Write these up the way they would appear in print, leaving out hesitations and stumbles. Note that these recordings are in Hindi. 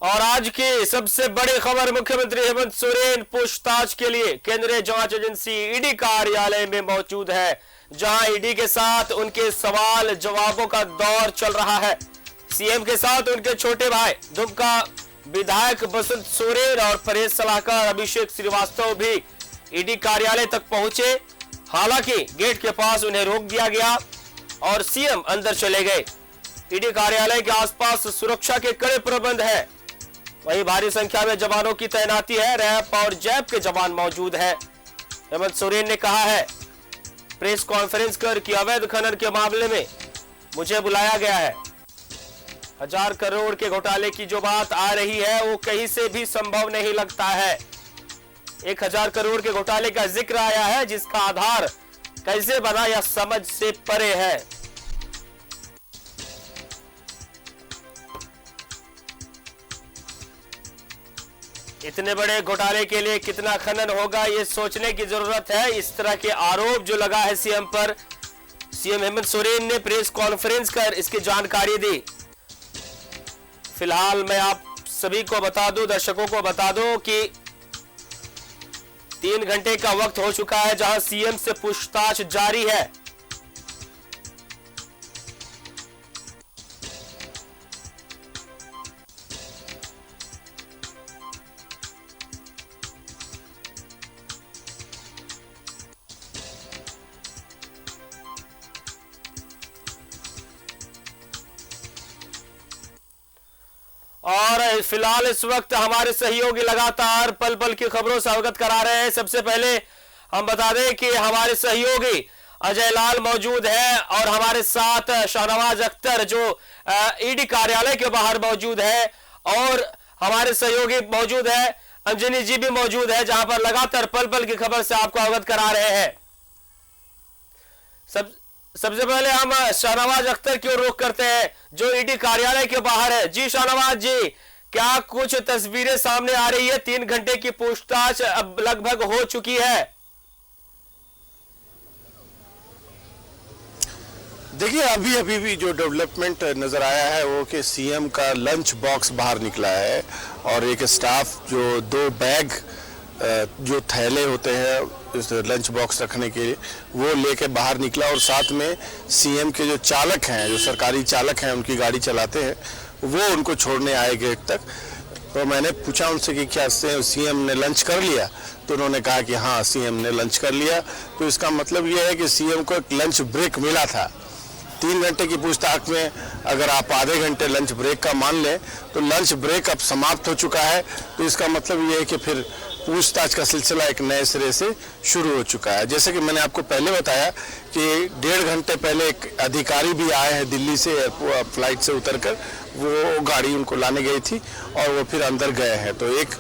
और आज की सबसे बड़ी खबर, मुख्यमंत्री हेमंत सोरेन पूछताछ के लिए केंद्रीय जांच एजेंसी ईडी कार्यालय में मौजूद है, जहां ईडी के साथ उनके सवाल जवाबों का दौर चल रहा है। सीएम के साथ उनके छोटे भाई दुमका विधायक बसंत सोरेन और परहेज सलाहकार अभिषेक श्रीवास्तव भी ईडी कार्यालय तक पहुंचे। हालांकि गेट के पास उन्हें रोक दिया गया और सीएम अंदर चले गए। ईडी कार्यालय के आसपास सुरक्षा के कड़े प्रबंध है, वहीं भारी संख्या में जवानों की तैनाती है। रैप और जैप के जवान मौजूद हैं। हेमंत सोरेन ने कहा है प्रेस कॉन्फ्रेंस कर कि अवैध खनन के मामले में मुझे बुलाया गया है। 1000 करोड़ के घोटाले की जो बात आ रही है वो कहीं से भी संभव नहीं लगता है। 1000 करोड़ के घोटाले का जिक्र आया है, जिसका आधार कैसे बना यह समझ से परे है। इतने बड़े घोटाले के लिए कितना खनन होगा ये सोचने की जरूरत है। इस तरह के आरोप जो लगा है सीएम पर, सीएम हेमंत सोरेन ने प्रेस कॉन्फ्रेंस कर इसकी जानकारी दी। फिलहाल मैं आप सभी को बता दूं, दर्शकों को बता दूं कि 3 घंटे का वक्त हो चुका है जहां सीएम से पूछताछ जारी है। और फिलहाल इस वक्त हमारे सहयोगी लगातार पल पल की खबरों से अवगत करा रहे हैं। सबसे पहले हम बता दें कि हमारे सहयोगी अजय लाल मौजूद है और हमारे साथ शाहनवाज अख्तर जो ईडी कार्यालय के बाहर मौजूद है, और हमारे सहयोगी मौजूद है अंजनी जी भी मौजूद है, जहां पर लगातार पल पल की खबर से आपको अवगत करा रहे हैं। सबसे पहले हम शाहनवाज अख्तर की ओर रुख करते हैं जो ईडी कार्यालय के बाहर है। जी शाहनवाज जी, क्या कुछ तस्वीरें सामने आ रही है? 3 घंटे की पूछताछ अब लगभग हो चुकी है। देखिए, अभी भी जो डेवलपमेंट नजर आया है वो कि सीएम का लंच बॉक्स बाहर निकला है और एक स्टाफ जो 2 बैग जो थैले होते हैं इस लंच बॉक्स रखने के लिए वो लेके बाहर निकला, और साथ में सीएम के जो चालक हैं, जो सरकारी चालक हैं, उनकी गाड़ी चलाते हैं, वो उनको छोड़ने आए गेट तक। तो मैंने पूछा उनसे कि क्या सीएम ने लंच कर लिया, तो उन्होंने कहा कि हाँ सीएम ने लंच कर लिया। तो इसका मतलब ये है कि सीएम को एक लंच ब्रेक मिला था। 3 घंटे की पूछताछ में अगर आप आधे घंटे लंच ब्रेक का मान लें तो लंच ब्रेक अब समाप्त हो चुका है। तो इसका मतलब ये है कि फिर पूछताछ का सिलसिला एक नए सिरे से शुरू हो चुका है। जैसे कि मैंने आपको पहले बताया कि 1.5 घंटे पहले एक अधिकारी भी आए हैं दिल्ली से, फ्लाइट से उतरकर वो गाड़ी उनको लाने गई थी और वो फिर अंदर गए हैं। तो एक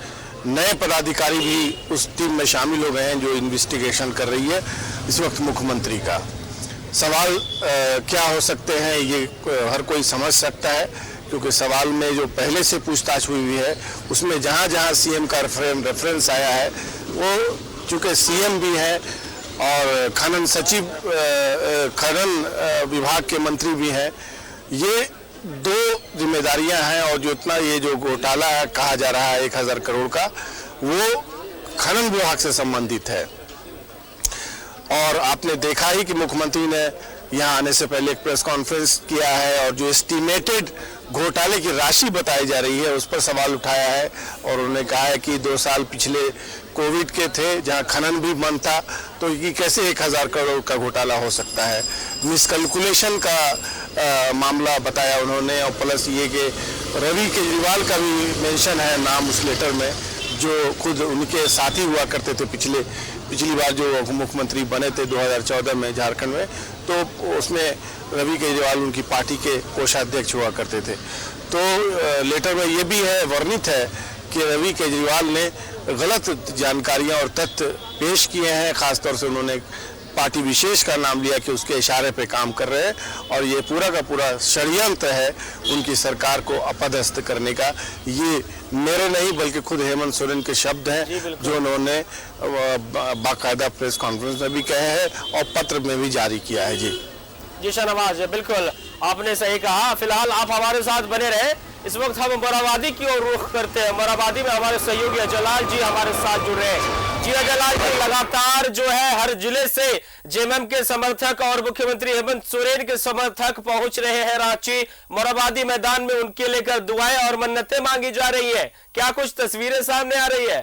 नए पदाधिकारी भी उस टीम में शामिल हो गए हैं जो इन्वेस्टिगेशन कर रही है इस वक्त मुख्यमंत्री का। सवाल क्या हो सकते हैं ये हर कोई समझ सकता है, क्योंकि सवाल में जो पहले से पूछताछ हुई है उसमें जहां सीएम का रेफरेंस आया है, वो चूँकि सीएम भी हैं और खनन सचिव खनन विभाग के मंत्री भी हैं, ये 2 जिम्मेदारियां हैं। और जो इतना ये जो घोटाला कहा जा रहा है 1000 करोड़ का, वो खनन विभाग से संबंधित है। और आपने देखा ही कि मुख्यमंत्री ने यहाँ आने से पहले एक प्रेस कॉन्फ्रेंस किया है और जो एस्टिमेटेड घोटाले की राशि बताई जा रही है उस पर सवाल उठाया है। और उन्होंने कहा है कि 2 साल पिछले कोविड के थे जहाँ खनन भी बंद था, तो ये कैसे 1000 करोड़ का घोटाला हो सकता है। मिसकैलकुलेशन का मामला बताया उन्होंने, और प्लस ये कि रवि केजरीवाल का भी मेंशन है नाम उस लेटर में, जो खुद उनके साथी हुआ करते थे पिछली बार जो मुख्यमंत्री बने थे 2014 में झारखंड में, तो उसमें रवि केजरीवाल उनकी पार्टी के कोषाध्यक्ष हुआ करते थे। तो लेटर में ये भी है, वर्णित है कि रवि केजरीवाल ने गलत जानकारियां और तथ्य पेश किए हैं। खासतौर से उन्होंने पार्टी विशेष का नाम लिया कि उसके इशारे पे काम कर रहे हैं, और ये पूरा का पूरा षड्यंत्र है उनकी सरकार को अपदस्थ करने का। ये मेरे नहीं बल्कि खुद हेमंत सोरेन के शब्द हैं जो उन्होंने बाकायदा प्रेस कॉन्फ्रेंस में भी कहे हैं और पत्र में भी जारी किया है। जी शाहनवाज, बिल्कुल आपने सही कहा। फिलहाल आप हमारे साथ बने रहे, इस वक्त हम मोराबादी की ओर रुख करते हैं। मोराबादी में हमारे सहयोगी जलाल जी हमारे साथ जुड़ रहे हैं। जी जलाल जी, लगातार जो है हर जिले से जेएमएम के समर्थक और मुख्यमंत्री हेमंत सोरेन के समर्थक पहुंच रहे हैं रांची। मोराबादी मैदान में उनके लेकर दुआएं और मन्नतें मांगी जा रही है। क्या कुछ तस्वीरें सामने आ रही है?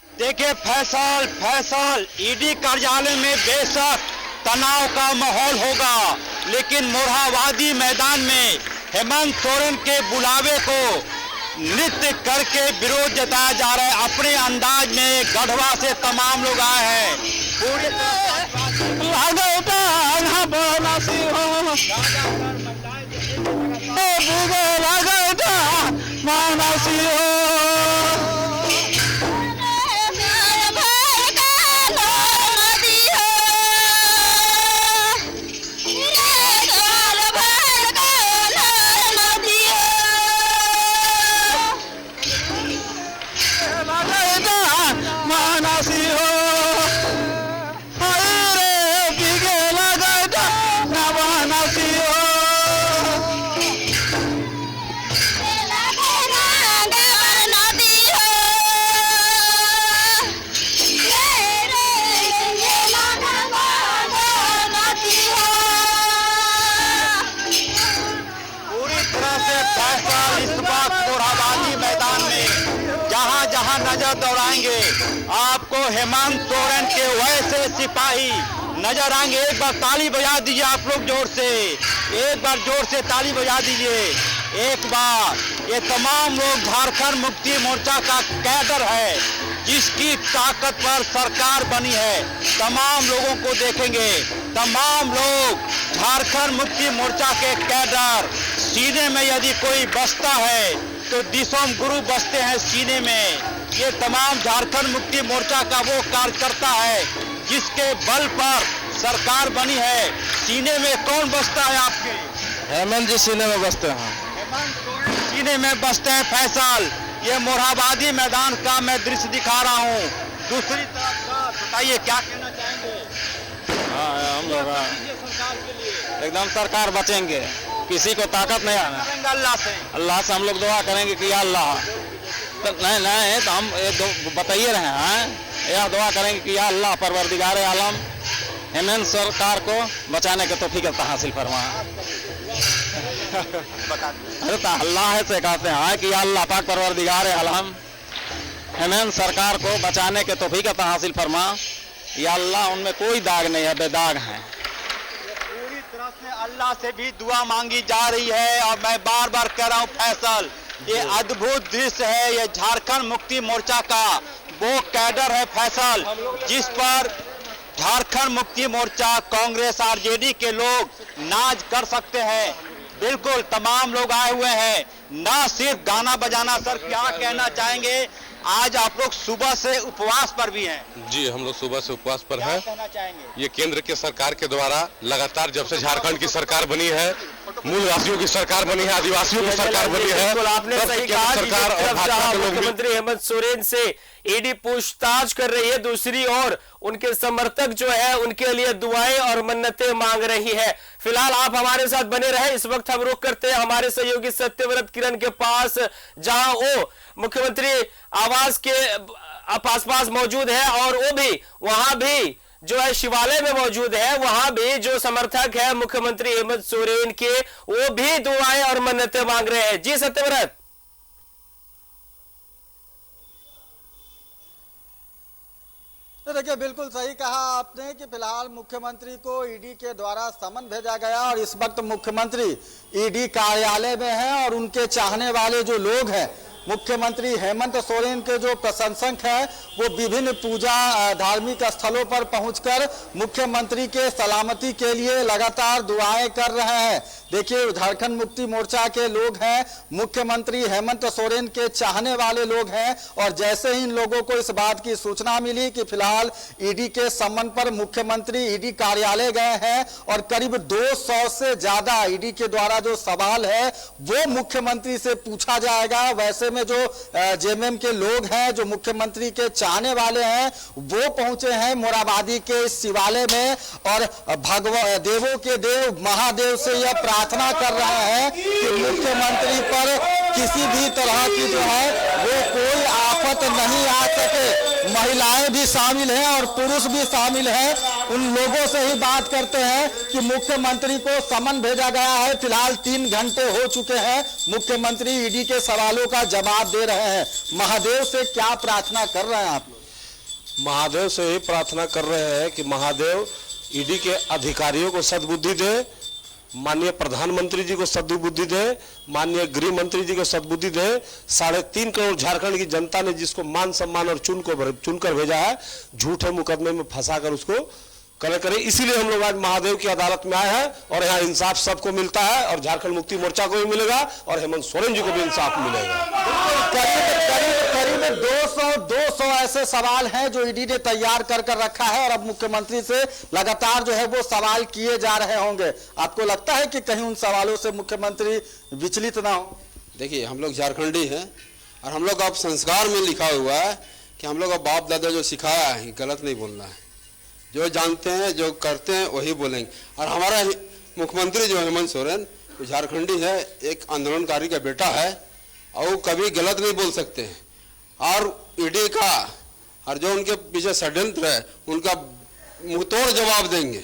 देखिए फैसल ईडी कार्यालय में बेशक तनाव का माहौल होगा, लेकिन मोरहाबादी मैदान में हेमंत सोरेन के बुलावे को नृत्य करके विरोध जताया जा रहा है। अपने अंदाज में गढ़वा से तमाम लोग आए हैं। पूरी नजर दौड़ाएंगे आपको हेमंत सोरेन के वैसे सिपाही नजर आएंगे। एक बार ताली बजा दीजिए आप लोग जोर से, एक बार जोर से ताली बजा दीजिए एक बार। ये तमाम लोग झारखंड मुक्ति मोर्चा का कैडर है, जिसकी ताकत पर सरकार बनी है। तमाम लोगों को देखेंगे, तमाम लोग झारखंड मुक्ति मोर्चा के कैडर। सीने में यदि कोई बसता है तो दिसोम गुरु बसते हैं सीने में। ये तमाम झारखंड मुक्ति मोर्चा का वो कार्यकर्ता है जिसके बल पर सरकार बनी है। सीने में कौन बसता है आपके? हेमंत जी सीने में बसते हैं। हेमंत सोरेन सीने में बसते हैं फैसल। ये मोरहाबादी मैदान का मैं दृश्य दिखा रहा हूँ। दूसरी तरफ का बताइए क्या कहना चाहेंगे? हाँ, हम लोग एकदम सरकार बचेंगे, किसी को ताकत नहीं आना। अल्लाह से हम लोग दुआ करेंगे कि या अल्लाह, तो नहीं तो हम बताइए रहे हैं, यह दुआ करेंगे कि या अल्लाह परवरदिगार आलम हेमंत सरकार को बचाने के तौफीक हासिल फरमा। अरे तो अल्लाह से कहते हैं कि या अल्लाह पाक परवरदिगार आलम हेमंत सरकार को बचाने के तौफीक हासिल फरमा। या अल्लाह उनमें कोई दाग नहीं है, बेदाग हैं। पूरी तरह से अल्लाह से भी दुआ मांगी जा रही है। और मैं बार बार कह रहा हूँ फैसल, ये अद्भुत दृश्य है। ये झारखंड मुक्ति मोर्चा का वो कैडर है फैसल, जिस पर झारखंड मुक्ति मोर्चा, कांग्रेस, आरजेडी के लोग नाज कर सकते हैं। बिल्कुल तमाम लोग आए हुए हैं, ना सिर्फ गाना बजाना। सर क्या कहना चाहेंगे? आज आप लोग सुबह से उपवास पर भी हैं। जी, हम लोग सुबह से उपवास पर हैं। कहना चाहेंगे? ये केंद्र के सरकार के द्वारा लगातार जब से झारखंड की सरकार बनी है, मूलवासियों की सरकार बनी है, आदिवासियों की सरकार बनी है, आपने सही कहा। सरकार और भाजपा के लोग मुख्यमंत्री हेमंत सोरेन से ईडी पूछताछ कर रही है, दूसरी ओर उनके समर्थक जो है उनके लिए दुआएं और मन्नतें मांग रही है। फिलहाल आप हमारे साथ बने रहे। इस वक्त हम रुक करते हैं हमारे सहयोगी सत्यव्रत किरण के पास, जहां वो मुख्यमंत्री आवास के आसपास मौजूद है और वो भी वहां भी जो है शिवालय में मौजूद है। वहां भी जो समर्थक है मुख्यमंत्री हेमंत सोरेन के, वो भी दुआएं और मन्नतें मांग रहे हैं। जी सत्यव्रत। देखिए, बिल्कुल सही कहा आपने कि फिलहाल मुख्यमंत्री को ईडी के द्वारा समन भेजा गया और इस वक्त मुख्यमंत्री ईडी कार्यालय में हैं और उनके चाहने वाले जो लोग हैं, मुख्यमंत्री हेमंत सोरेन के जो प्रशंसक हैं, वो विभिन्न पूजा धार्मिक स्थलों पर पहुंचकर मुख्यमंत्री के सलामती के लिए लगातार दुआएं कर रहे हैं। देखिए, झारखंड मुक्ति मोर्चा के लोग हैं, मुख्यमंत्री हेमंत सोरेन के चाहने वाले लोग हैं। और जैसे ही इन लोगों को इस बात की सूचना मिली कि फिलहाल ईडी के सम्मन पर मुख्यमंत्री ईडी कार्यालय गए हैं और करीब 200 से ज्यादा ईडी के द्वारा जो सवाल है वो मुख्यमंत्री से पूछा जाएगा, वैसे में जो जेएमएम के लोग हैं, जो मुख्यमंत्री के चाहने वाले हैं, वो पहुंचे हैं मोराबादी के शिवालय में और देवों के देव महादेव से यह प्रार्थना कर रहे हैं कि मुख्यमंत्री पर किसी भी तरह की जो है वो कोई आफत नहीं आ सके। महिलाएं भी शामिल हैं और पुरुष भी शामिल हैं। उन लोगों से ही बात करते हैं कि मुख्यमंत्री को समन भेजा गया है। फिलहाल 3 घंटे हो चुके हैं, मुख्यमंत्री ईडी के सवालों का जवाब दे रहे हैं। महादेव से क्या प्रार्थना कर रहे हैं आप लोग? महादेव से ही प्रार्थना कर रहे हैं कि महादेव ईडी के अधिकारियों को सद्बुद्धि दे, माननीय प्रधानमंत्री जी को सद्बुद्धि दे, माननीय गृह मंत्री जी को सद्बुद्धि दे। 3.5 करोड़ झारखंड की जनता ने जिसको मान सम्मान और चुनकर भेजा है, झूठे मुकदमे में फंसाकर उसको करे। इसीलिए हम लोग आज महादेव की अदालत में आए हैं और यहाँ इंसाफ सबको मिलता है और झारखंड मुक्ति मोर्चा को भी मिलेगा और हेमंत सोरेन जी को भी इंसाफ मिलेगा। करीब 200 ऐसे सवाल हैं जो ईडी ने तैयार कर रखा है और अब मुख्यमंत्री से लगातार जो है वो सवाल किए जा रहे होंगे। आपको लगता है कि कहीं उन सवालों से मुख्यमंत्री विचलित ना हो? देखिए, हम लोग झारखंडी हैं और हम लोग अब संस्कार में लिखा हुआ है कि हम लोग अब बाप दादा जो सिखाया है गलत नहीं बोलना है। जो जानते हैं, जो करते हैं वही बोलेंगे। और हमारा मुख्यमंत्री जो हेमंत सोरेन झारखंडी है, एक आंदोलनकारी का बेटा है और वो कभी गलत नहीं बोल सकते हैं। और ईडी का और जो उनके पीछे षड्यंत्र है उनका मुंहतोड़ जवाब देंगे।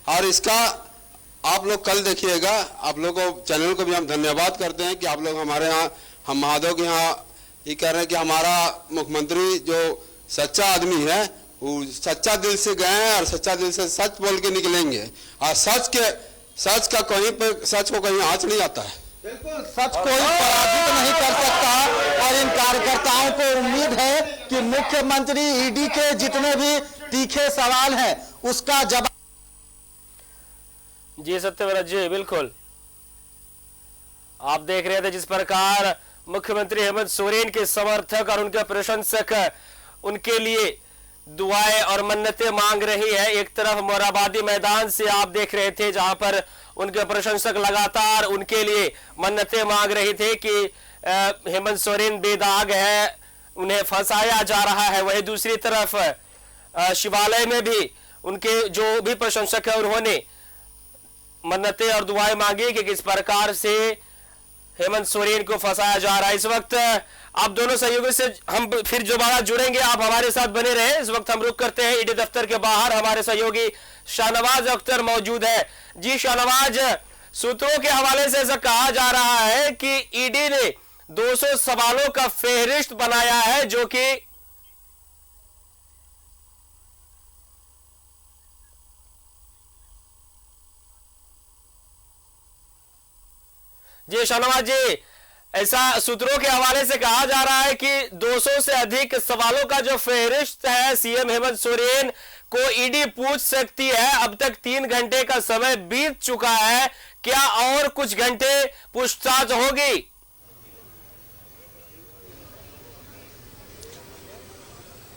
और इसका आप लोग कल देखिएगा। आप लोग को, चैनल को भी हम धन्यवाद करते हैं कि आप लोग हमारे यहाँ, हम महादेव के यहाँ ये कह रहे हैं कि हमारा मुख्यमंत्री जो सच्चा आदमी है वो सच्चा दिल से गए हैं और सच्चा दिल से सच बोल के निकलेंगे। और सच का कहीं पर, सच को कहीं आँच नहीं आता है। बिल्कुल, सच कोई पराजित नहीं कर सकता और इन कार्यकर्ताओं को उम्मीद है कि मुख्यमंत्री ईडी के जितने भी तीखे सवाल हैं उसका जवाब। जी सत्यव्रत जी, बिल्कुल आप देख रहे थे जिस प्रकार मुख्यमंत्री हेमंत सोरेन के समर्थक और उनके प्रशंसक उनके लिए दुआएं और मन्नतें मांग रही है। एक तरफ मोराबादी मैदान से आप देख रहे थे जहां पर उनके प्रशंसक लगातार उनके लिए मन्नतें मांग रहे थे कि हेमंत सोरेन बेदाग है, उन्हें फंसाया जा रहा है। वहीं दूसरी तरफ शिवालय में भी उनके जो भी प्रशंसक है उन्होंने मन्नतें और दुआएं मांगी कि किस प्रकार से हेमंत सोरेन को फंसाया जा रहा है। इस वक्त आप दोनों सहयोगी से हम फिर दोबारा जुड़ेंगे, आप हमारे साथ बने रहे। इस वक्त हम रुक करते हैं ईडी दफ्तर के बाहर, हमारे सहयोगी शाहनवाज अख्तर मौजूद है। जी शाहनवाज, सूत्रों के हवाले से ऐसा कहा जा रहा है कि ईडी ने 200 सवालों का फेहरिस्त बनाया है जो कि जी शाहनवाज जी, ऐसा सूत्रों के हवाले से कहा जा रहा है कि 200 से अधिक सवालों का जो फेहरिस्त है सीएम हेमंत सोरेन को ईडी पूछ सकती है। अब तक 3 घंटे का समय बीत चुका है, क्या और कुछ घंटे पूछताछ होगी?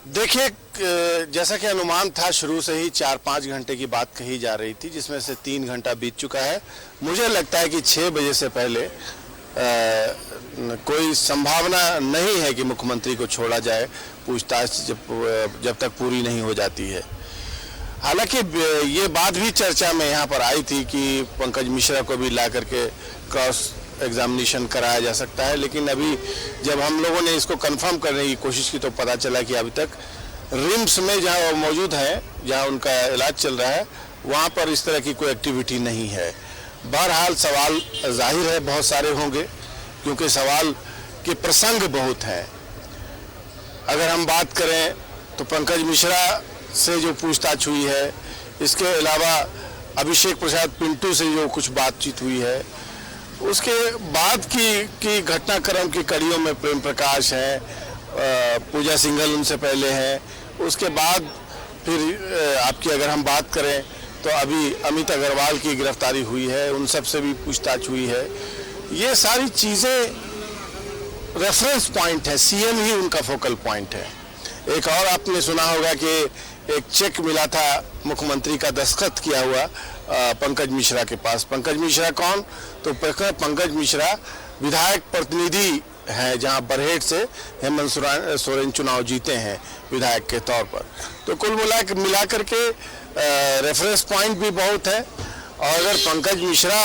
देखिए, जैसा कि अनुमान था शुरू से ही 4-5 घंटे की बात कही जा रही थी, जिसमें से 3 घंटा बीत चुका है। मुझे लगता है कि 6 बजे से पहले कोई संभावना नहीं है कि मुख्यमंत्री को छोड़ा जाए पूछताछ जब तक पूरी नहीं हो जाती है। हालांकि ये बात भी चर्चा में यहाँ पर आई थी कि पंकज मिश्रा को भी ला करके क्रॉस एग्जामिनेशन कराया जा सकता है, लेकिन अभी जब हम लोगों ने इसको कंफर्म करने की कोशिश की तो पता चला कि अभी तक रिम्स में जहाँ वो मौजूद हैं, जहाँ उनका इलाज चल रहा है, वहाँ पर इस तरह की कोई एक्टिविटी नहीं है। बहरहाल सवाल जाहिर है बहुत सारे होंगे, क्योंकि सवाल के प्रसंग बहुत हैं। अगर हम बात करें तो पंकज मिश्रा से जो पूछताछ हुई है, इसके अलावा अभिषेक प्रसाद पिंटू से जो कुछ बातचीत हुई है, उसके बाद की घटनाक्रम की कड़ियों में प्रेम प्रकाश है, पूजा सिंघल उनसे पहले हैं, उसके बाद फिर आपकी अगर हम बात करें तो अभी अमित अग्रवाल की गिरफ्तारी हुई है, उन सब से भी पूछताछ हुई है। ये सारी चीज़ें रेफरेंस पॉइंट है, सीएम ही उनका फोकल पॉइंट है। एक और आपने सुना होगा कि एक चेक मिला था मुख्यमंत्री का दस्तखत किया हुआ पंकज मिश्रा के पास। पंकज मिश्रा कौन? तो पंकज मिश्रा विधायक प्रतिनिधि है जहां बरहेट से हेमंत सोरेन चुनाव जीते हैं विधायक के तौर पर। तो कुल मिला करके रेफरेंस पॉइंट भी बहुत है। और अगर पंकज मिश्रा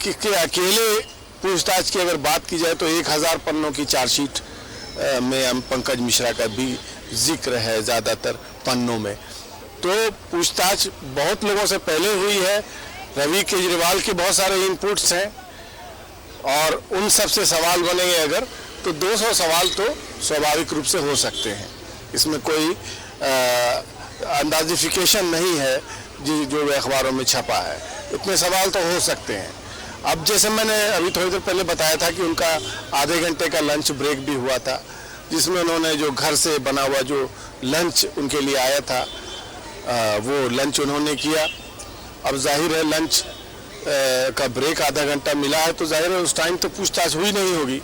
के अकेले पूछताछ की अगर बात की जाए तो 1000 पन्नों की चार्जशीट में हम पंकज मिश्रा का भी जिक्र है ज़्यादातर पन्नों में। तो पूछताछ बहुत लोगों से पहले हुई है। रवि केजरीवाल के बहुत सारे इनपुट्स हैं और उन सब से सवाल बनेंगे अगर तो 200 सवाल तो स्वाभाविक रूप से हो सकते हैं। इसमें कोई अंदाजिफिकेशन नहीं है जो अखबारों में छपा है। इतने सवाल तो हो सकते हैं। अब जैसे मैंने अभी थोड़ी देर पहले बताया था कि उनका आधे घंटे का लंच ब्रेक भी हुआ था, जिसमें उन्होंने जो घर से बना हुआ जो लंच उनके लिए आया था वो लंच उन्होंने किया। अब जाहिर है लंच का ब्रेक आधा घंटा मिला है तो जाहिर है उस टाइम तो पूछताछ हुई नहीं होगी।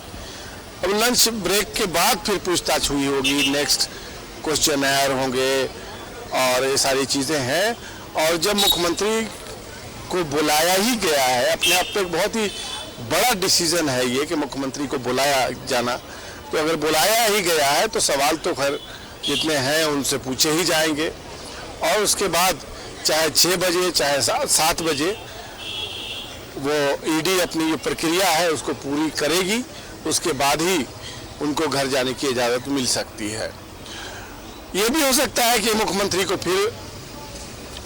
अब लंच ब्रेक के बाद फिर पूछताछ हुई होगी, नेक्स्ट क्वेश्चनर होंगे और ये सारी चीज़ें हैं। और जब मुख्यमंत्री को बुलाया ही गया है, अपने आप तो एक बहुत ही बड़ा डिसीजन है ये कि मुख्यमंत्री को बुलाया जाना, तो अगर बुलाया ही गया है तो सवाल तो खैर जितने हैं उनसे पूछे ही जाएंगे। और उसके बाद चाहे 6 बजे चाहे 7 बजे वो ईडी अपनी जो प्रक्रिया है उसको पूरी करेगी, उसके बाद ही उनको घर जाने की इजाज़त मिल सकती है। ये भी हो सकता है कि मुख्यमंत्री को फिर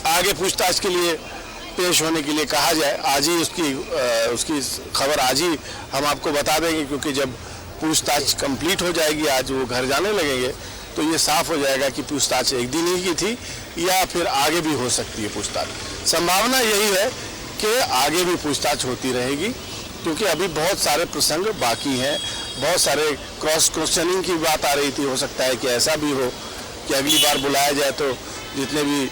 आगे पूछताछ के लिए पेश होने के लिए कहा जाए। आज ही उसकी खबर आज ही हम आपको बता देंगे, क्योंकि जब पूछताछ कंप्लीट हो जाएगी, आज वो घर जाने लगेंगे, तो ये साफ हो जाएगा कि पूछताछ एक दिन ही की थी या फिर आगे भी हो सकती है पूछताछ। संभावना यही है कि आगे भी पूछताछ होती रहेगी, क्योंकि अभी बहुत सारे प्रसंग बाकी हैं। बहुत सारे क्रॉस क्वेश्चनिंग की बात आ रही थी। हो सकता है कि ऐसा भी हो कि अगली बार बुलाया जाए तो जितने भी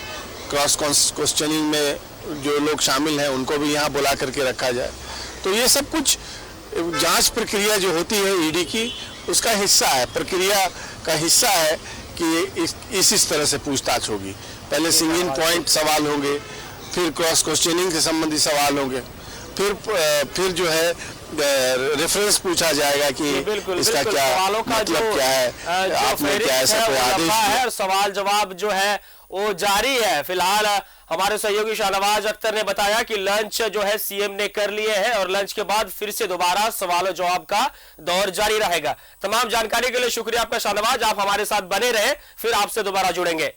क्रॉस क्वेश्चनिंग में जो लोग शामिल हैं उनको भी यहाँ बुला करके रखा जाए। तो ये सब कुछ जांच प्रक्रिया जो होती है ईडी की, उसका हिस्सा है, प्रक्रिया का हिस्सा है कि इस तरह से पूछताछ होगी। पहले सिंगिंग पॉइंट सवाल होंगे, फिर क्रॉस क्वेश्चनिंग से संबंधित सवाल होंगे, फिर जो है रेफरेंस पूछा जाएगा कि इसका क्या मतलब क्या है, आपने क्या ऐसा कोई आदेश दिया। सवाल जवाब जो है वो जारी है। फिलहाल हमारे सहयोगी शाहनवाज अख्तर ने बताया कि लंच जो है सीएम ने कर लिए हैं और लंच के बाद फिर से दोबारा सवाल और जवाब का दौर जारी रहेगा। तमाम जानकारी के लिए शुक्रिया आपका शाहनवाज। आप हमारे साथ बने रहे, फिर आपसे दोबारा जुड़ेंगे।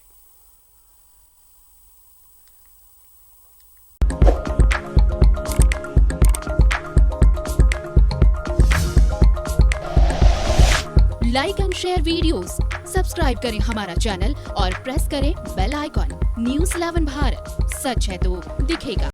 Like and share videos, subscribe करें हमारा चैनल और प्रेस करें बेल आइकॉन। न्यूज़ 11 भारत, सच है तो दिखेगा।